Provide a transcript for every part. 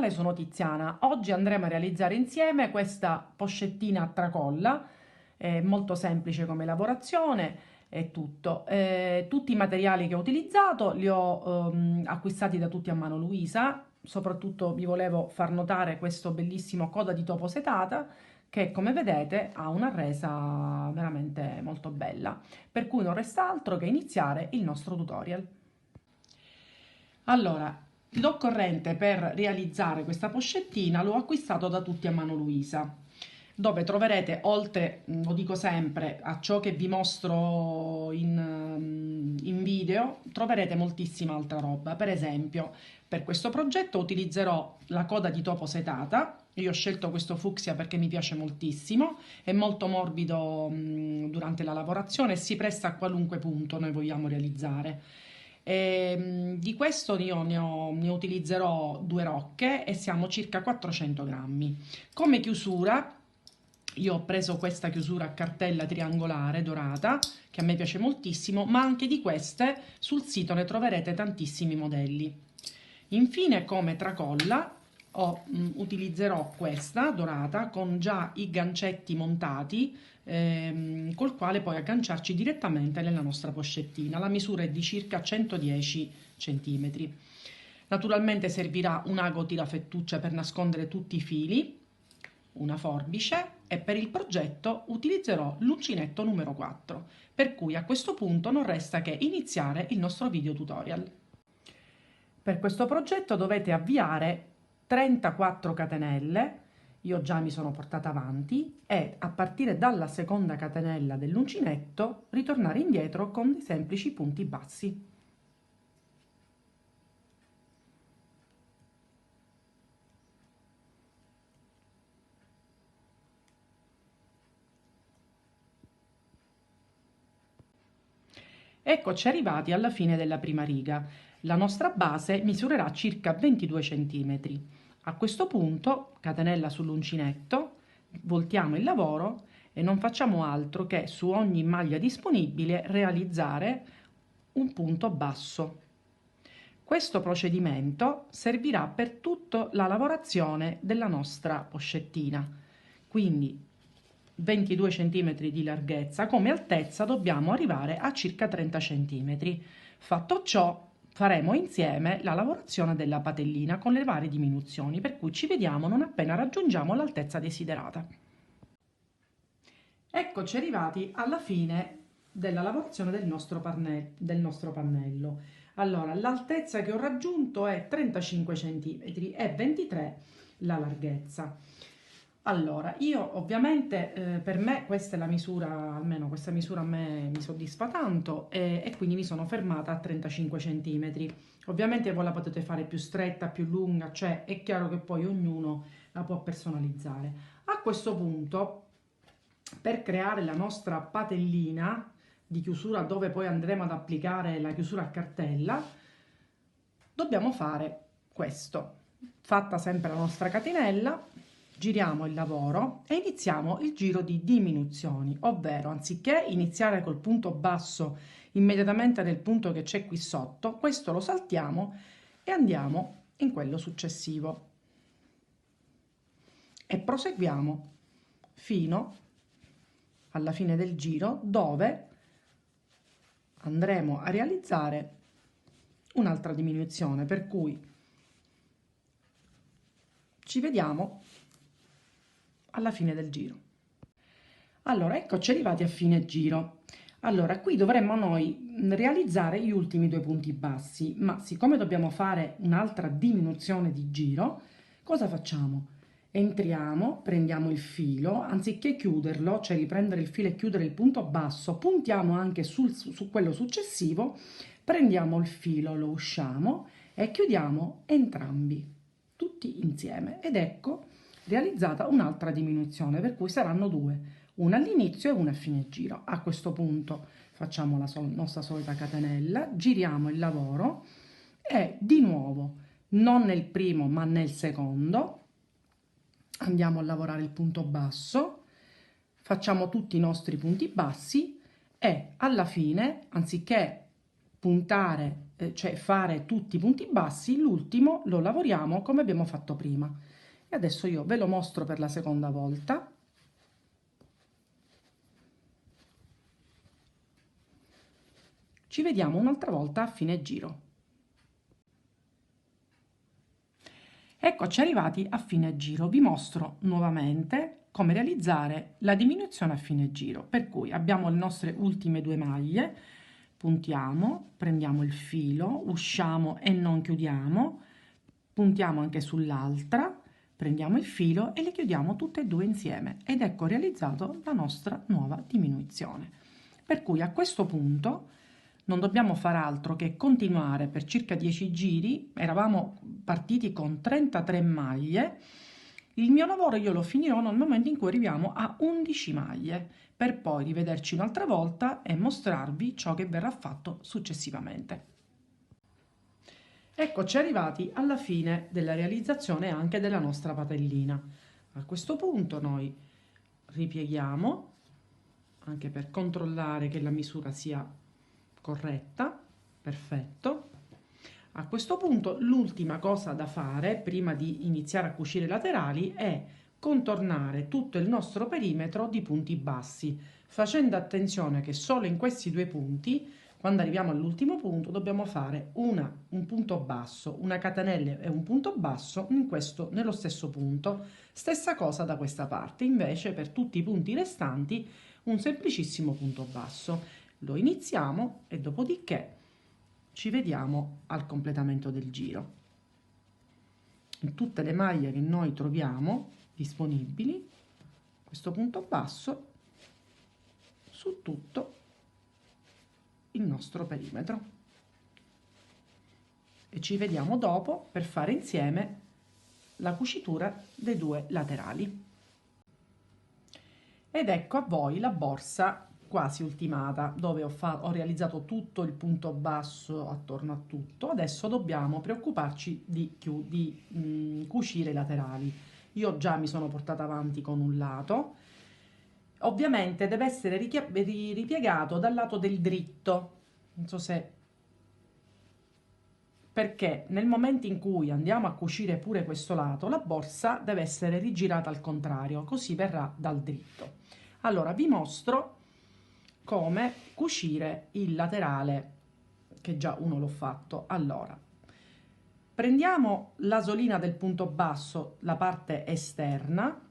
canale, sono Tiziana. Oggi andremo a realizzare insieme questa pochettina a tracolla, è molto semplice come lavorazione e tutto. Tutti i materiali che ho utilizzato li ho acquistati da Tutti a Mano Luisa, soprattutto vi volevo far notare questo bellissimo coda di topo setata che come vedete ha una resa veramente molto bella, per cui non resta altro che iniziare il nostro tutorial. Allora, l'occorrente per realizzare questa pochettina l'ho acquistato da Tutti a Mano Luisa, dove troverete, oltre, lo dico sempre, a ciò che vi mostro in video, troverete moltissima altra roba. Per esempio, per questo progetto utilizzerò la coda di topo setata. Io ho scelto questo fucsia perché mi piace moltissimo, è molto morbido durante la lavorazione e si presta a qualunque punto noi vogliamo realizzare. Di questo io ne utilizzerò due rocche e siamo circa 400 grammi. Come chiusura io ho preso questa chiusura a cartella triangolare dorata che a me piace moltissimo, ma anche di queste sul sito ne troverete tantissimi modelli. Infine, come tracolla utilizzerò questa dorata con già i gancetti montati, col quale poi agganciarci direttamente nella nostra pochettina. La misura è di circa 110 cm. Naturalmente servirà un ago tirafettuccia per nascondere tutti i fili, una forbice, e per il progetto utilizzerò l'uncinetto numero 4, per cui a questo punto non resta che iniziare il nostro video tutorial. Per questo progetto dovete avviare 34 catenelle, io già mi sono portata avanti, e a partire dalla seconda catenella dell'uncinetto ritornare indietro con dei semplici punti bassi. Eccoci arrivati alla fine della prima riga. La nostra base misurerà circa 22 cm. A questo punto, catenella sull'uncinetto, voltiamo il lavoro e non facciamo altro che su ogni maglia disponibile realizzare un punto basso. Questo procedimento servirà per tutta la lavorazione della nostra pochettina. Quindi 22 cm di larghezza, come altezza dobbiamo arrivare a circa 30 cm. Fatto ciò, faremo insieme la lavorazione della patellina con le varie diminuzioni, per cui ci vediamo non appena raggiungiamo l'altezza desiderata. Eccoci arrivati alla fine della lavorazione del nostro pannello. Allora, l'altezza che ho raggiunto è 35 cm e 23 la larghezza. Allora, io ovviamente per me questa è la misura, almeno questa misura a me mi soddisfa tanto e quindi mi sono fermata a 35 cm. Ovviamente voi la potete fare più stretta, più lunga, cioè è chiaro che poi ognuno la può personalizzare. A questo punto, per creare la nostra patellina di chiusura dove poi andremo ad applicare la chiusura a cartella, dobbiamo fare questo. Fatta sempre la nostra catenella, giriamo il lavoro e iniziamo il giro di diminuzioni, ovvero anziché iniziare col punto basso immediatamente nel punto che c'è qui sotto, questo lo saltiamo e andiamo in quello successivo e proseguiamo fino alla fine del giro, dove andremo a realizzare un'altra diminuzione, per cui ci vediamo alla fine del giro. Allora, eccoci arrivati a fine giro. Allora, qui dovremmo noi realizzare gli ultimi due punti bassi, ma siccome dobbiamo fare un'altra diminuzione di giro, cosa facciamo? Entriamo, prendiamo il filo, anziché chiuderlo, cioè riprendere il filo e chiudere il punto basso, puntiamo anche su quello successivo, prendiamo il filo, lo usciamo e chiudiamo entrambi, tutti insieme. Ed ecco realizzata un'altra diminuzione, per cui saranno due, una all'inizio e una a fine giro. A questo punto facciamo la nostra solita catenella, giriamo il lavoro e di nuovo, non nel primo ma nel secondo, andiamo a lavorare il punto basso, facciamo tutti i nostri punti bassi e alla fine, anziché puntare cioè fare tutti i punti bassi, l'ultimo lo lavoriamo come abbiamo fatto prima. E adesso io ve lo mostro per la seconda volta. Ci vediamo un'altra volta a fine giro. Eccoci arrivati a fine giro. Vi mostro nuovamente come realizzare la diminuzione a fine giro. Per cui abbiamo le nostre ultime due maglie, puntiamo, prendiamo il filo, usciamo e non chiudiamo, puntiamo anche sull'altra, prendiamo il filo e le chiudiamo tutte e due insieme ed ecco realizzato la nostra nuova diminuzione. Per cui a questo punto non dobbiamo fare altro che continuare per circa 10 giri. Eravamo partiti con 33 maglie. Il mio lavoro io lo finirò nel momento in cui arriviamo a 11 maglie, per poi rivederci un'altra volta e mostrarvi ciò che verrà fatto successivamente. Eccoci arrivati alla fine della realizzazione anche della nostra patellina. A questo punto noi ripieghiamo, anche per controllare che la misura sia corretta, perfetto. A questo punto l'ultima cosa da fare prima di iniziare a cucire i laterali è contornare tutto il nostro perimetro di punti bassi, facendo attenzione che solo in questi due punti, quando arriviamo all'ultimo punto, dobbiamo fare un punto basso, una catenella e un punto basso nello stesso punto. Stessa cosa da questa parte, invece per tutti i punti restanti un semplicissimo punto basso. Lo iniziamo e dopodiché ci vediamo al completamento del giro. In tutte le maglie che noi troviamo disponibili, questo punto basso su tutto il nostro perimetro. E ci vediamo dopo per fare insieme la cucitura dei due laterali. Ed ecco a voi la borsa quasi ultimata, dove ho realizzato tutto il punto basso attorno a tutto. Adesso dobbiamo preoccuparci di cucire i laterali. Io già mi sono portata avanti con un lato, ovviamente deve essere ripiegato dal lato del dritto, non so se, perché nel momento in cui andiamo a cucire pure questo lato, la borsa deve essere rigirata al contrario, così verrà dal dritto. Allora vi mostro come cucire il laterale, che già uno l'ho fatto. Allora prendiamo l'asolina del punto basso, la parte esterna,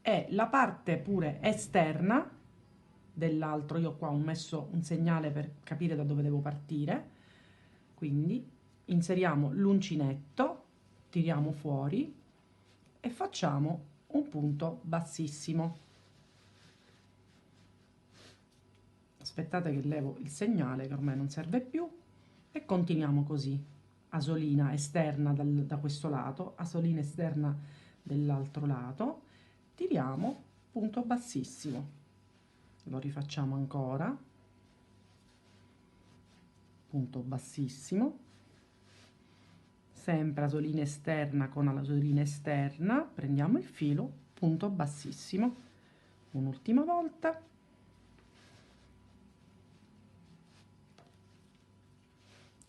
e la parte pure esterna dell'altro. Io qua ho messo un segnale per capire da dove devo partire, quindi inseriamo l'uncinetto, tiriamo fuori e facciamo un punto bassissimo. Aspettate che levo il segnale che ormai non serve più e continuiamo così. Asolina esterna da questo lato, asolina esterna dell'altro lato, tiriamo punto bassissimo. Lo rifacciamo ancora, punto bassissimo, sempre asolina esterna con asolina esterna, prendiamo il filo, punto bassissimo, un'ultima volta.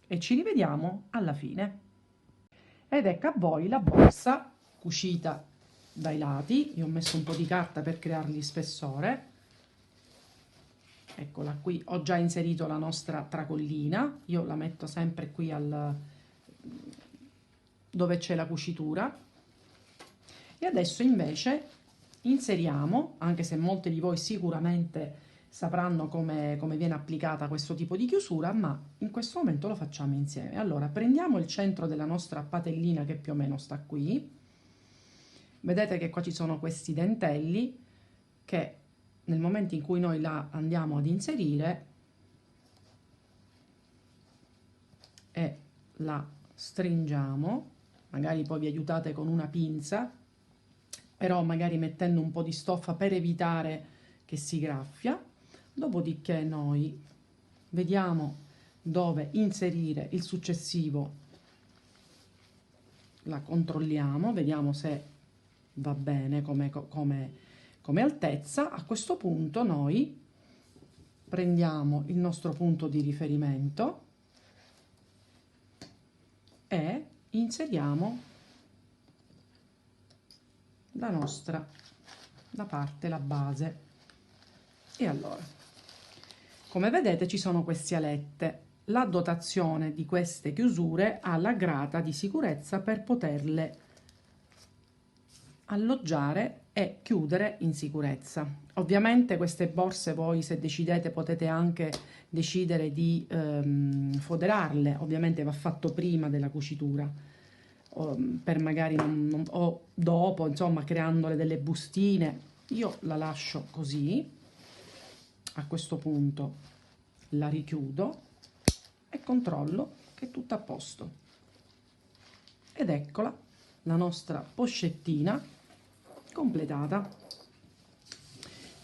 E ci rivediamo alla fine. Ed ecco a voi la borsa cucita dai lati. Io ho messo un po' di carta per creargli spessore. Eccola qui, ho già inserito la nostra tracollina. Io la metto sempre qui dove c'è la cucitura. E adesso invece inseriamo, anche se molti di voi sicuramente sapranno come viene applicata questo tipo di chiusura, ma in questo momento lo facciamo insieme. Allora prendiamo il centro della nostra patellina, che più o meno sta qui. Vedete che qua ci sono questi dentelli che nel momento in cui noi la andiamo ad inserire e la stringiamo, magari poi vi aiutate con una pinza, però magari mettendo un po' di stoffa per evitare che si graffia. Dopodiché noi vediamo dove inserire il successivo, la controlliamo, vediamo se va bene come altezza. A questo punto noi prendiamo il nostro punto di riferimento e inseriamo la parte, la base. E allora, come vedete ci sono queste alette. La dotazione di queste chiusure ha la grata di sicurezza per poterle alloggiare e chiudere in sicurezza. Ovviamente queste borse voi, se decidete, potete anche decidere di foderarle. Ovviamente va fatto prima della cucitura, per magari o dopo, insomma, creandole delle bustine. Io la lascio così. A questo punto la richiudo e controllo che è tutto a posto. Ed eccola la nostra pochettina completata.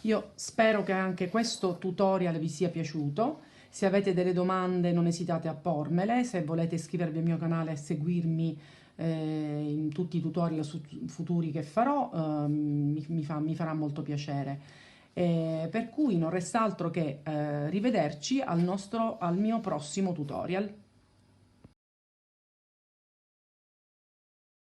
Io spero che anche questo tutorial vi sia piaciuto. Se avete delle domande non esitate a pormele. Se volete iscrivervi al mio canale e seguirmi in tutti i tutorial futuri che farò, mi farà molto piacere. Per cui non resta altro che rivederci al mio prossimo tutorial.